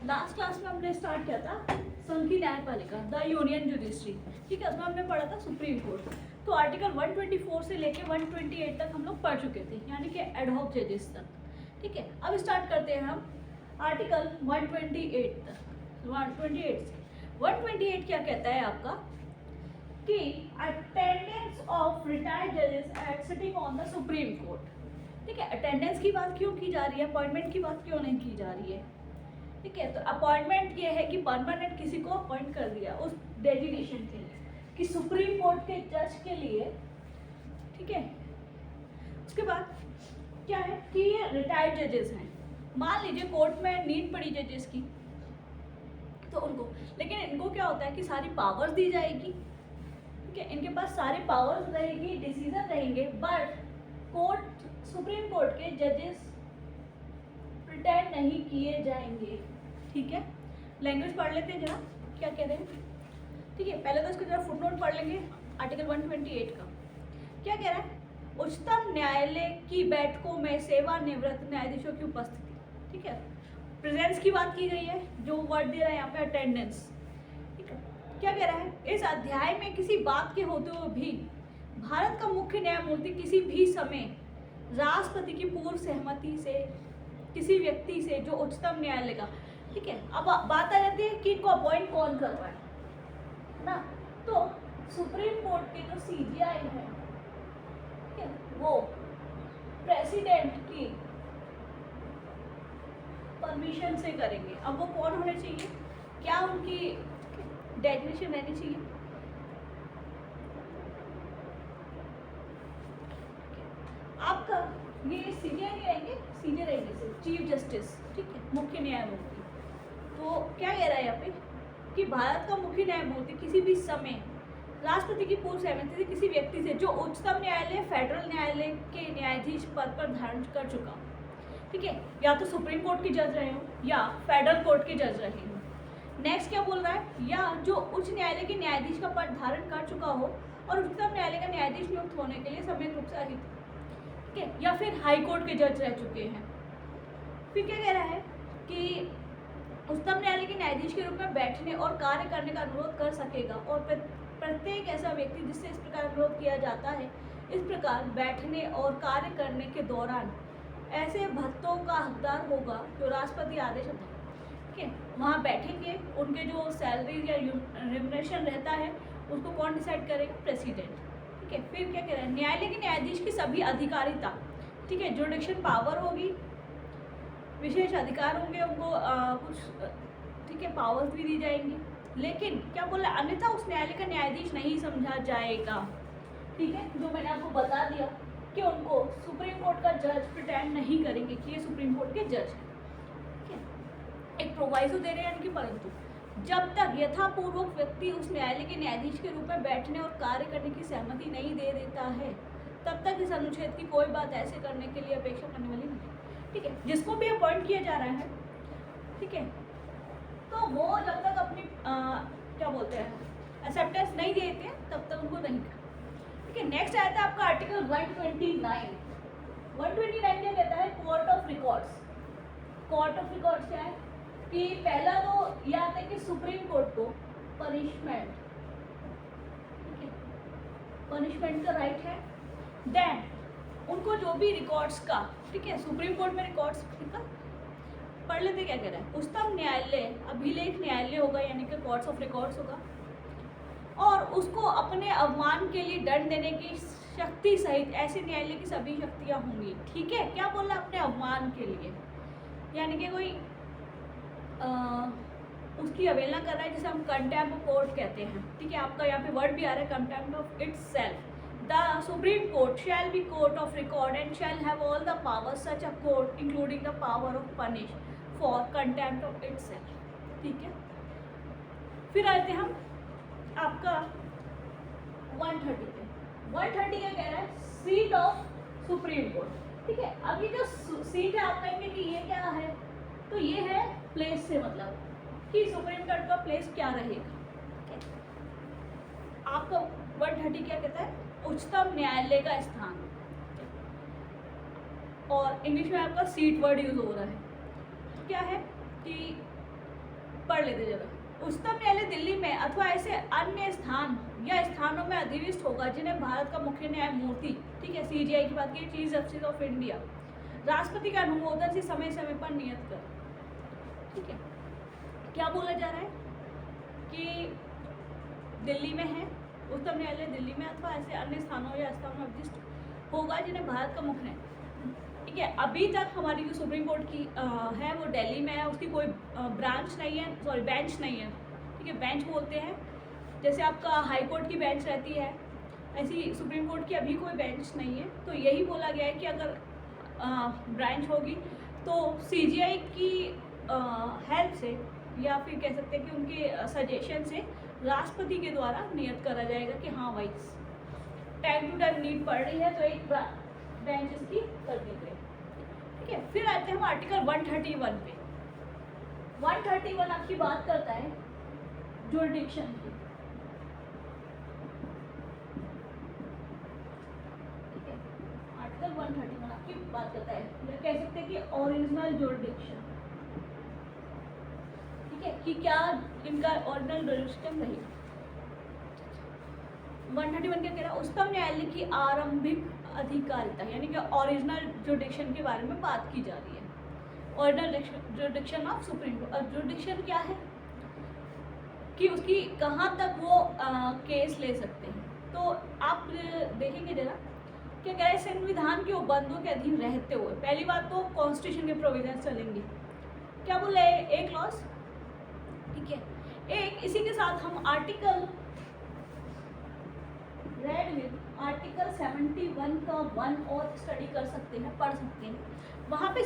Last class में हमने start किया था संघीय न्यायपालिका, द यूनियन जुडिशरी। ठीक है, उसमें हमने पढ़ा था सुप्रीम कोर्ट। तो आर्टिकल 124 से लेके 128 तक हम लोग पढ़ चुके थे, यानी कि एडहॉक जजेस तक। ठीक है, अब स्टार्ट करते हैं हम आर्टिकल 128 तक। 128 से 128 क्या कहता है आपका कि अटेंडेंस ऑफ रिटायर्ड जजेस at sitting on the Supreme Court. ठीक है, अटेंडेंस की बात क्यों की जा रही है, अपॉइंटमेंट की बात क्यों नहीं की जा रही है। ठीक है, तो अपॉइंटमेंट ये है कि परमानेंट किसी को अपॉइंट कर दिया उस डेजिग्नेशन के लिए कि सुप्रीम कोर्ट के जज के लिए। ठीक है, उसके बाद क्या है कि ये रिटायर्ड जजेस हैं। मान लीजिए कोर्ट में नीड पड़ी जजेस की, तो उनको, लेकिन इनको क्या होता है कि सारी पावर्स दी जाएगी। ठीक है, इनके पास सारी पावर्स रहेगी, डिसीजन रहेंगे, बट कोर्ट, सुप्रीम कोर्ट के जजेस रिटायर नहीं किए जाएंगे। ठीक है, लैंग्वेज पढ़ लेते हैं जरा क्या कह रहे हैं। ठीक है, पहले तो इसको जरा फुटनोट पढ़ लेंगे आर्टिकल 128 का। क्या कह रहा है, उच्चतम न्यायालय की बैठकों में सेवानिवृत्त न्यायाधीशों की उपस्थिति। ठीक है, प्रेजेंस की बात की गई है, जो वर्ड दे रहा है यहाँ पे अटेंडेंस। ठीक है, क्या कह रहा है, इस अध्याय में किसी बात के होते हुए भी भारत का मुख्य न्यायमूर्ति किसी भी समय राष्ट्रपति की पूर्व सहमति से किसी व्यक्ति से जो उच्चतम न्यायालय का। ठीक है, अब बात आ जाती है कि इनको अपॉइंट कौन कर रहा है ना। तो सुप्रीम कोर्ट के जो सीजीआई है, ठीक है, वो प्रेसिडेंट की परमिशन से करेंगे। अब वो कौन होने चाहिए, क्या उनकी डेजिग्नेशन रहनी चाहिए। आपका ये सीजीआई नहीं रहेंगे, सीनियर रहेंगे सिर्फ चीफ जस्टिस। ठीक है, मुख्य न्यायमूर्ति। तो क्या कह रहा है यहाँ पे कि भारत का मुख्य न्यायमूर्ति किसी भी समय राष्ट्रपति की पूर्व सहमति से किसी व्यक्ति से जो उच्चतम न्यायालय, फेडरल न्यायालय के न्यायाधीश पद पर धारण कर चुका। ठीक है, या तो सुप्रीम कोर्ट के जज रहे हो या फेडरल कोर्ट के जज रहे हो। नेक्स्ट क्या बोल रहा है, या जो उच्च न्यायालय के न्यायाधीश का पद धारण कर चुका हो और उच्चतम न्यायालय का न्यायाधीश नियुक्त होने के लिए समय रूप से अहित, ठीक है, या फिर हाई कोर्ट के जज रह चुके हैं। फिर क्या कह रहा है कि उच्चतम न्यायालय के न्यायाधीश के रूप में बैठने और कार्य करने का अनुरोध कर सकेगा, और प्रत्येक ऐसा व्यक्ति जिससे इस प्रकार अनुरोध किया जाता है, इस प्रकार बैठने और कार्य करने के दौरान ऐसे भत्तों का हकदार होगा जो राष्ट्रपति आदेश। ठीक है, वहाँ बैठेंगे, उनके जो सैलरी या रिम्यूनरेशन रहता है उसको कौन डिसाइड करेगा, प्रेसिडेंट। ठीक है, फिर क्या कह रहा है, न्यायालय के न्यायाधीश की सभी अधिकारिता, ठीक है, जुडिक्शन पावर होगी, विशेष अधिकार होंगे उनको, कुछ, ठीक है, पावर्स भी दी जाएंगी। लेकिन क्या बोला, अन्यथा उस न्यायालय का न्यायाधीश नहीं समझा जाएगा। ठीक है, जो मैंने आपको बता दिया कि उनको सुप्रीम कोर्ट का जज प्रिटेंड नहीं करेंगे कि ये सुप्रीम कोर्ट के जज है। ठीक है, एक प्रोवाइजो दे रहे हैं कि परंतु जब तक यथापूर्वक व्यक्ति उस न्यायालय के न्यायाधीश के रूप में बैठने और कार्य करने की सहमति नहीं दे देता है, तब तक इस अनुच्छेद की कोई बात ऐसे करने के लिए अपेक्षा करने वाली नहीं। ठीक है, जिसको भी अपॉइंट किया जा रहा है, ठीक है, तो वो जब तक अपनी क्या बोलते हैं एक्सेप्टेंस नहीं देते तब तक उनको नहीं। ठीक है, नेक्स्ट आया था आपका आर्टिकल 129। 129 क्या कहता है, court of records. Court of records क्या है कि पहला तो याद है कि सुप्रीम कोर्ट को पनिशमेंट, ठीक है, पनिशमेंट का राइट है। देन उनको जो भी रिकॉर्ड्स का, ठीक है, सुप्रीम कोर्ट में रिकॉर्ड्स का पढ़ लेते क्या कह रहा है, उच्चतम न्यायालय अभिलेख न्यायालय होगा, यानी कि कोर्ट्स ऑफ रिकॉर्ड्स होगा, और उसको अपने अवमान के लिए दंड देने की शक्ति सहित ऐसे न्यायालय की सभी शक्तियां होंगी। ठीक है, क्या बोल रहा है, अपने अवमान के लिए, यानी कि कोई उसकी अवहेलना कर रहा है, जिसे हम कंटेम्प्ट ऑफ कोर्ट कहते हैं। ठीक है, आपका यहाँ पे वर्ड भी आ रहा है, contempt of itself. The Supreme Court shall be court of record and shall have all the powers such a court including the power of punish for contempt of itself। ठीक है, फिर आते हैं हम आपका 130 पे। 130 क्या कह रहा है, सीट ऑफ सुप्रीम कोर्ट। ठीक है, अब ये जो सीट है आप कहेंगे कि ये क्या है, तो ये है प्लेस से मतलब कि सुप्रीम कोर्ट का प्लेस क्या रहेगा। ठीक है, आपका 130 क्या कहता है, उच्चतम न्यायालय का स्थान, और इंग्लिश में आपका सीट वर्ड यूज हो रहा है। क्या है कि पढ़ लेते जरा। उच्चतम न्यायालय दिल्ली में अथवा ऐसे अन्य स्थान या स्थानों में अधिविष्ट होगा जिन्हें भारत का मुख्य न्यायमूर्ति, ठीक है, सीजीआई की बात की, चीफ जस्टिस ऑफ इंडिया, राष्ट्रपति के अनुमोदन से समय समय पर नियत कर। ठीक है, क्या बोला जा रहा है कि दिल्ली में है, उच्चतम न्यायालय दिल्ली में अथवा ऐसे अन्य स्थानों या स्थानों में अधिविष्ट होगा जिन्हें भारत का मुख्य न्याय, ठीक है। अभी तक हमारी जो सुप्रीम कोर्ट की है वो दिल्ली में है, उसकी कोई ब्रांच नहीं है, सॉरी बेंच नहीं है, ठीक है, बेंच बोलते हैं। जैसे आपका हाई कोर्ट की बेंच रहती है, ऐसी सुप्रीम कोर्ट की अभी कोई बेंच नहीं है। तो यही बोला गया है कि अगर ब्रांच होगी तो सीजीआई की हेल्प से या फिर कह सकते हैं कि उनके सजेशन से राष्ट्रपति के द्वारा नियत करा जाएगा कि हाँ भाई टाइम टू टाइम नीड पड़ रही है तो एक बेंच इसकी कर दी गई। ठीक है, फिर आते हैं हम आर्टिकल 131 पे। 131 आपकी बात करता है जुरिडिक्शन की। ठीक है, आर्टिकल 131 आपकी बात करता है, या कह सकते हैं कि ओरिजिनल जुरिडिक्शन। ठीक है, कि क्या इनका ओरिजिनल जुरिडिक्शन रहेगा। 131 क्या कह रहा है, उच्चतम न्यायालय की आरंभिक अधिकारिता, यानी कि ओरिजिनल जुरिडिक्शन के बारे में बात की जा रही है। Original jurisdiction of Supreme court. Jurisdiction क्या है कि उसकी कहाँ तक वो केस ले सकते हैं। तो आप देखेंगे जरा क्या कह रहा है, संविधान के उपबंधों के अधीन रहते हुए। पहली बात तो कॉन्स्टिट्यूशन के प्रोविजन चलेंगे। क्या बोला है, एक लॉस, ठीक है, एक इसी के साथ हम आर्टिकल रेड में आर्टिकल 71 का 1 और स्टडी कर सकते हैं, पढ़ सकते हैं। वहाँ पे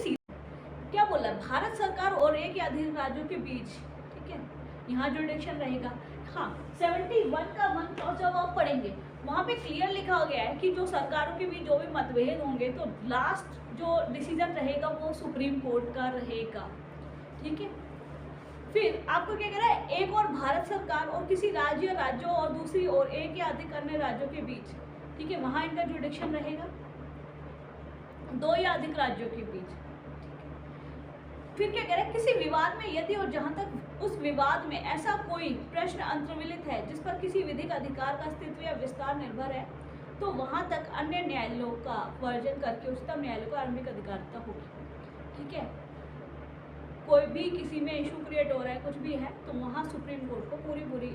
क्या बोला है, भारत सरकार और एक या अधिक राज्यों के बीच, ठीक है, यहाँ जुरिडिक्शन रहेगा। हाँ, 71 का 1 क्लॉज जब आप पढ़ेंगे वहाँ पे क्लियर लिखा गया है कि जो सरकारों के बीच जो भी मतभेद होंगे तो लास्ट जो डिसीजन रहेगा वो सुप्रीम कोर्ट का रहेगा। ठीक है, फिर आपको क्या कह रहा है, एक और भारत सरकार और किसी राज्य या राज्यों और दूसरी ओर एक या अधिक अन्य राज्यों के बीच, ठीक है, वहाँ इनका जुरिडिक्शन रहेगा, 2 या अधिक राज्यों के बीच। फिर क्या कह रहा है, किसी विवाद में यदि और जहाँ तक उस विवाद में ऐसा कोई प्रश्न अंतर्मिलित है जिस पर किसी विधिक अधिकार का अस्तित्व या विस्तार निर्भर है तो वहाँ तक अन्य न्यायालयों का वर्जन करके उच्चतम न्यायालय को आरंभिक अधिकारिता होगी। ठीक है, कोई भी किसी में इशू क्रिएट हो रहा है, कुछ भी है, तो वहाँ सुप्रीम कोर्ट को पूरी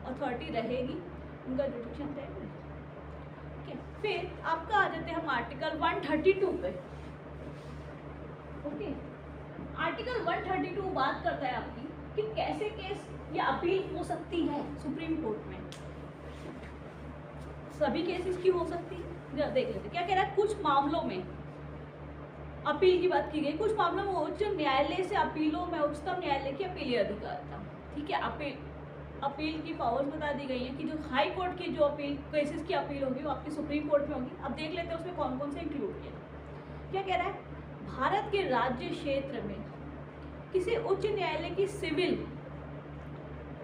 अथॉरिटी रहेगी, उनका जुरिडिक्शन रहेगा। ठीक है, फिर आपका आ जाते हैं हम आर्टिकल 132 पे। ओके, आर्टिकल 132 बात करता है आपकी कि कैसे केस या अपील हो सकती है सुप्रीम कोर्ट में। सभी केसेस की हो सकती है, देख लेते क्या कह रहा है। कुछ मामलों में अपील की बात की गई, कुछ मामलों में उच्च न्यायालय से अपीलों में उच्चतम न्यायालय की अपीलीय अधिकारिता। ठीक है, अपील की पावर्स बता दी गई है कि जो हाई कोर्ट की जो अपील केसेस की अपील होगी वो आपकी सुप्रीम कोर्ट में होगी। अब देख लेते हैं उसमें कौन कौन से इंक्लूड किया। क्या कह रहा है, भारत के राज्य क्षेत्र में किसी उच्च न्यायालय की सिविल,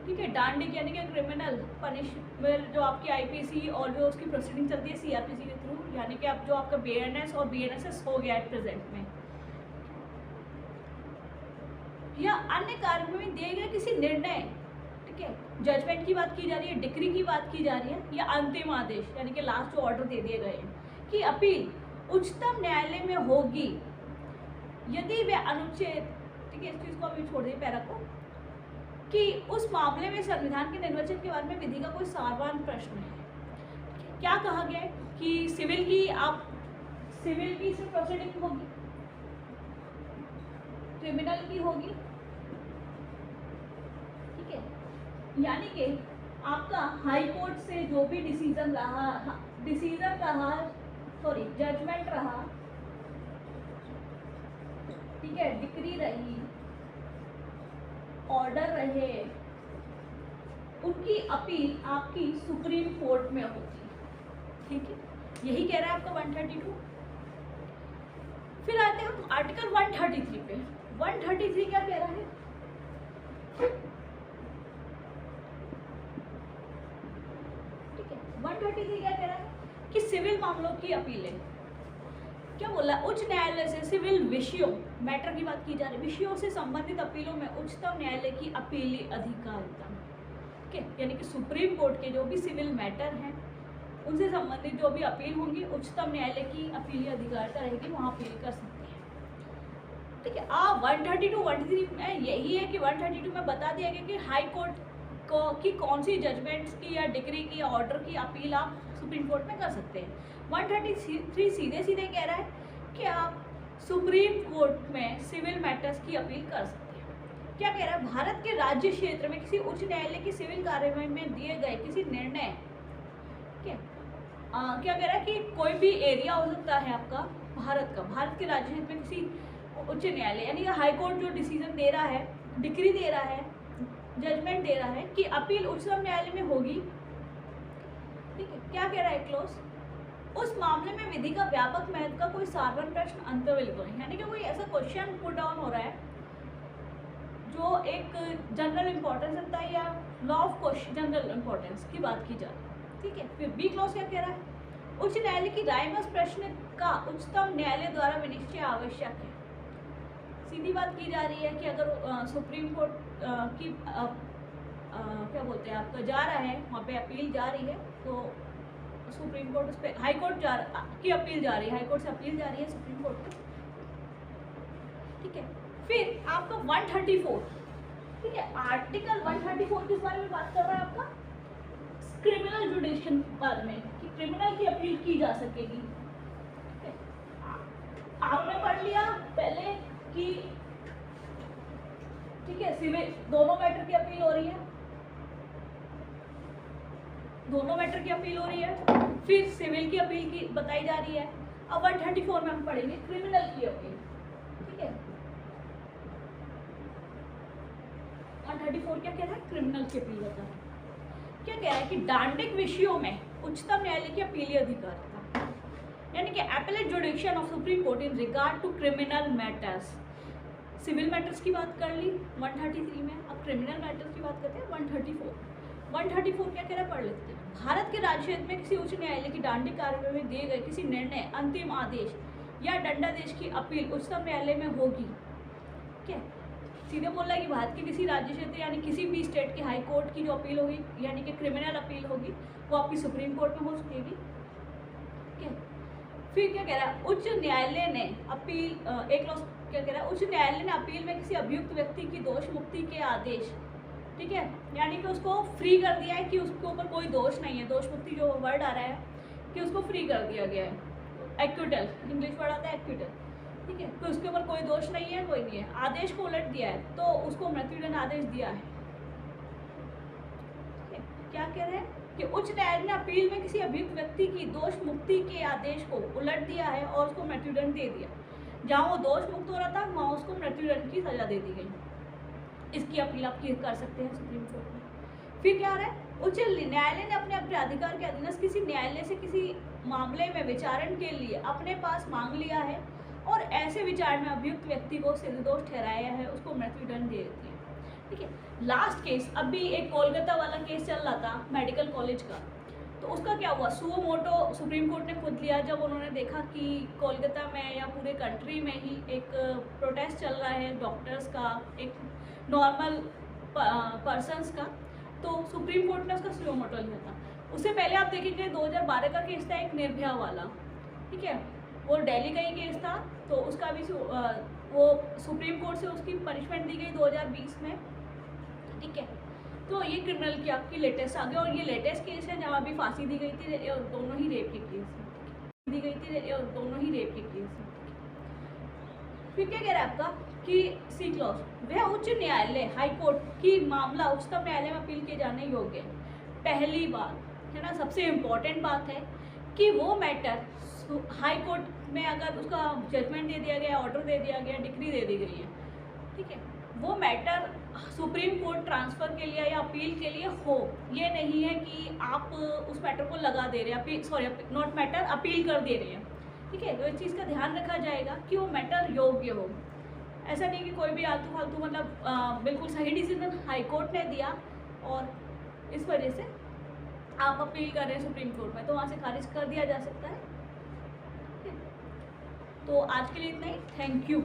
ठीक है, डांडिक यानी कि क्रिमिनल पनिशमेंट जो आपकी आईपीसी और जो उसकी प्रोसीडिंग चलती है सीआरपीसी के थ्रू, यानी कि अब जो आपका बीएनएस और बीएनएसएस हो गया है प्रेजेंट में, या अन्य कार्य में दिए गए किसी निर्णय, ठीक है, जजमेंट की बात की जा रही है, डिक्री की बात की जा रही है, या अंतिम आदेश यानी कि लास्ट जो ऑर्डर दे दिए गए हैं कि अपील उच्चतम न्यायालय में होगी यदि वे अनुच्छेद, ठीक है, इस चीज़ को अभी छोड़ दिए पैरा को, कि उस मामले में संविधान के निर्वचन के बारे में विधि का कोई सारवान प्रश्न है। क्या कहा गया है कि सिविल की सिर्फ प्रोसीडिंग होगी, क्रिमिनल की होगी। ठीक है, यानी कि आपका हाई कोर्ट से जो भी डिसीजन रहा, जजमेंट रहा, ठीक है, डिक्री रही, ऑर्डर रहे, उनकी अपील आपकी सुप्रीम कोर्ट में होती। ठीक है, यही कह रहा है आपका 132। फिर आते हैं हम आर्टिकल 133 पे। 133 क्या कह रहा है, ठीक है, 133 क्या कह रहा है कि सिविल मामलों की अपीलें, क्या बोला, उच्च न्यायालय से सिविल विषयों, मैटर की बात की जा रही है, विषयों से संबंधित अपीलों में उच्चतम न्यायालय की अपीली अधिकारिता। ठीक है, यानी कि सुप्रीम कोर्ट के जो भी सिविल मैटर हैं उनसे संबंधित जो भी अपील होंगी उच्चतम न्यायालय की अपीली अधिकारिता रहेगी, वहाँ अपील कर सकते हैं। ठीक है, 132 133 में यही है कि 132 में बता दिया गया कि हाई कोर्ट की कौन सी जजमेंट्स की या डिग्री की या ऑर्डर की अपील आप सुप्रीम कोर्ट में कर सकते हैं। 133 सीधे सीधे कह रहा है कि आप सुप्रीम कोर्ट में सिविल मैटर्स की अपील कर सकते हैं। क्या कह रहा है, भारत के राज्य क्षेत्र में किसी उच्च न्यायालय की सिविल कार्यवाही में दिए गए किसी निर्णय, क्या कह रहा है कि कोई भी एरिया हो सकता है आपका भारत का, भारत के राज्य क्षेत्र में किसी उच्च न्यायालय यानी कि हाई कोर्ट जो डिसीजन दे रहा है, डिग्री दे रहा है, जजमेंट दे रहा है कि अपील उच्चतम न्यायालय में होगी। ठीक है, क्या कह रहा है क्लोज, उस मामले में विधि का व्यापक महत्व का कोई साधारण प्रश्न अंतर्विलित है, यानी कि कोई ऐसा क्वेश्चन पुट डाउन हो रहा है जो एक जनरल इंपॉर्टेंस रखता है या law of question general importance की बात की जा रही है। ठीक है, फिर बी क्लॉज क्या कह रहा है, उच्च न्यायालय की राय में उस प्रश्न का उच्चतम न्यायालय द्वारा विनिश्चय आवश्यक है। सीधी बात की जा रही है कि अगर सुप्रीम कोर्ट की क्या बोलते हैं आपका जा रहा है, वहाँ पे अपील जा रही है, तो सुप्रीम कोर्ट उस पर हाई कोर्ट की अपील जा रही है, हाई कोर्ट से अपील जा रही है सुप्रीम कोर्ट में। ठीक है, फिर आपका 134, ठीक है, आर्टिकल 134 किस बारे में बात कर रहा है आपका, क्रिमिनल जुडिशियल बारे में, कि क्रिमिनल की अपील की जा सकेगी। ठीक है, आपने पढ़ लिया पहले कि ठीक है सिविल दोनों मैटर की अपील हो रही है, दोनों मैटर की अपील हो रही है, फिर सिविल की अपील की बताई जा रही है। अब 134 में हम पढ़ेंगे क्रिमिनल की अपील। ठीक है, 134 क्या कह रहा है, क्रिमिनल की अपील होता है। क्या कह रहा है कि दांडिक विषयों में उच्चतम न्यायालय की अपीली अधिकारिता, यानी कि appellate jurisdiction of Supreme Court in regard to criminal matters. Civil matters की बात कर ली 133 में, अब क्रिमिनल मैटर्स की बात करते हैं 134 क्या कह रहा है, पढ़ लेते हैं। भारत के राज्य क्षेत्र में किसी उच्च न्यायालय की दांडिक कार्यवाही में दिए गए किसी निर्णय, अंतिम आदेश या दंडादेश की अपील उच्चतम न्यायालय में होगी। क्या सीधे बोल रहा है कि भारत के किसी राज्य क्षेत्र यानी किसी भी स्टेट की हाई कोर्ट की जो अपील होगी यानी कि क्रिमिनल अपील होगी वो आपकी सुप्रीम कोर्ट में हो सकेगी। ठीक है, फिर क्या कह रहा है, उच्च न्यायालय ने अपील एक लोग क्या कह रहा है, उच्च न्यायालय ने अपील में किसी अभियुक्त व्यक्ति की दोष मुक्ति के आदेश, ठीक है, यानी कि उसको फ्री कर दिया है कि उसके ऊपर कोई दोष नहीं है, दोष मुक्ति जो वर्ड आ रहा है कि उसको फ्री कर दिया गया है, एक्विटल इंग्लिश वर्ड आता है एक्विटल। ठीक है, तो उसके ऊपर कोई दोष नहीं है, कोई नहीं है, आदेश को उलट दिया है तो उसको मृत्युदंड आदेश दिया है। क्या कह रहे हैं कि उच्च न्यायालय ने अपील में किसी अभियुक्त व्यक्ति की दोष मुक्ति के आदेश को उलट दिया है और उसको मृत्युदंड दे दिया। जहाँ वो दोष मुक्त हो रहा था वहाँ उसको मृत्युदंड की सजा दे दी गई। इसकी अपील आप कर सकते हैं सुप्रीम कोर्ट में। फिर क्या रहा है, उच्च न्यायालय ने अपने अधिकार के अधीन किसी न्यायालय से किसी मामले में विचारण के लिए अपने पास मांग लिया है और ऐसे विचार में अभियुक्त व्यक्ति को निर्दोष ठहराया है, उसको मृत्युदंड दे देती है। ठीक है, लास्ट केस अभी एक कोलकाता वाला केस चल रहा था मेडिकल कॉलेज का, तो उसका क्या हुआ, सुओ मोटो सुप्रीम कोर्ट ने खुद लिया जब उन्होंने देखा कि कोलकाता में या पूरे कंट्री में ही एक प्रोटेस्ट चल रहा है डॉक्टर्स का, एक नॉर्मल पर्सनस का, तो सुप्रीम कोर्ट ने उसका सुओ मोटो लिया था। उससे पहले आप देखेंगे 2012 का केस था एक निर्भया वाला, ठीक है, वो दिल्ली का ही केस था, तो उसका भी वो सुप्रीम कोर्ट से उसकी पनिशमेंट दी गई 2020 में। ठीक है, तो ये क्रिमिनल की आपकी लेटेस्ट आ गया और ये लेटेस्ट केस है जहाँ भी फांसी दी गई थी और दोनों ही रेप के केस दी गई थी और दोनों ही रेप के केस। फिर क्या कह रहा है आपका कि सी क्लॉज, वह उच्च न्यायालय हाई कोर्ट की मामला उच्चतम न्यायालय में अपील किए जाने योग्य है। पहली बात है ना, सबसे इम्पोर्टेंट बात है कि वो मैटर हाई कोर्ट में अगर उसका जजमेंट दे दिया गया, ऑर्डर दे दिया गया, डिग्री दे दी गई है, ठीक है, वो मैटर सुप्रीम कोर्ट ट्रांसफ़र के लिए या अपील के लिए हो, ये नहीं है कि आप उस मैटर को लगा दे रहे हैं, appeal sorry not matter appeal कर दे रहे हैं। ठीक है, तो इस चीज़ का ध्यान रखा जाएगा कि वो मैटर योग्य हो। ऐसा नहीं कि कोई भी आलतू फालतू मतलब बिल्कुल सही डिसीजन हाई कोर्ट ने दिया और इस वजह से आप अपील कर रहे हैं सुप्रीम कोर्ट में, तो वहाँ से खारिज कर दिया जा सकता है। तो आज के लिए इतना ही, थैंक यू।